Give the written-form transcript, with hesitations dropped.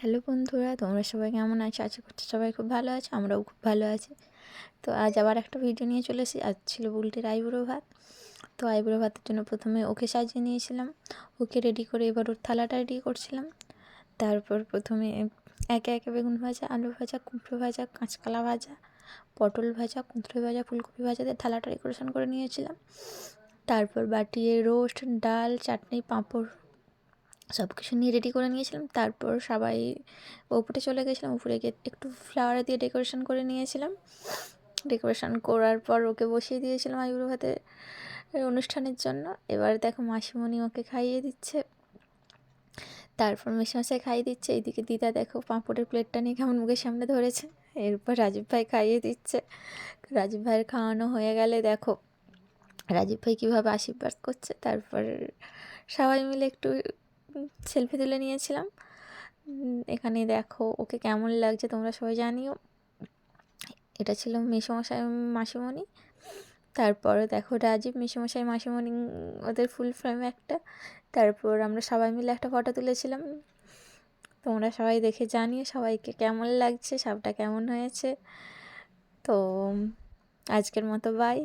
Hello বন্ধুরা, তোমরা সবাই কেমন আছো? আশা করছি সবাই খুব ভালো আছে, আমরাও খুব ভালো আছি। তো আজ আবার একটা ভিডিও নিয়ে চলে এসেছি। আজ ছিল বুলটির আইবুড়ো ভাত। তো আইবুড়ো ভাতের জন্য প্রথমে ওকে সাজিয়ে নিয়েছিলাম, ওকে রেডি করে এবার ওর থালাটা রেডি করছিলাম। তারপর প্রথমে একে একে বেগুন ভাজা, আলু ভাজা, কুমড়ো ভাজা, কাঁচকলা ভাজা, পটল ভাজা, কুঁদরি ভাজা, ফুলকপি ভাজা দিয়ে থালাটা ডেকোরেশন করে নিয়েছিলাম। তারপর বাটিয়ে রোস্ট, ডাল, চাটনি, পাঁপড় সব কিছু নিয়ে রেডি করে নিয়েছিলাম। তারপর সবাই উপরে চলে গেছিলাম, উপরে গিয়ে একটু ফ্লাওয়ার দিয়ে ডেকোরেশন করে নিয়েছিলাম। ডেকোরেশন করার পর ওকে বসিয়ে দিয়েছিলাম আইবুড়ো ভাতের অনুষ্ঠানের জন্য। এবার দেখো মাসিমণি ওকে খাইয়ে দিচ্ছে, তারপর মেশামশাই খাইয়ে দিচ্ছে। এইদিকে দিদা দেখো পাঁপড়ের প্লেটটা নিয়ে কেমন মুখের সামনে ধরেছে। এরপর রাজীব ভাই খাইয়ে দিচ্ছে। রাজীব ভাইয়ের খাওয়ানো হয়ে গেলে দেখো রাজীব ভাই কীভাবে আশীর্বাদ করছে। তারপর সবাই মিলে একটু সেলফি তুলে নিয়েছিলাম। এখানে দেখো ওকে কেমন লাগছে তোমরা সবাই জানিও। এটা ছিল মেসোমশাই মাসিমণি। তারপরে দেখো রাজীব, মেসোমশাই, মাসিমণি ওদের ফুল ফ্রেম একটা। তারপর আমরা সবাই মিলে একটা ফটো তুলেছিলাম। তোমরা সবাই দেখে জানিও সবাইকে কেমন লাগছে, সবটা কেমন হয়েছে। তো আজকের মতো বাই।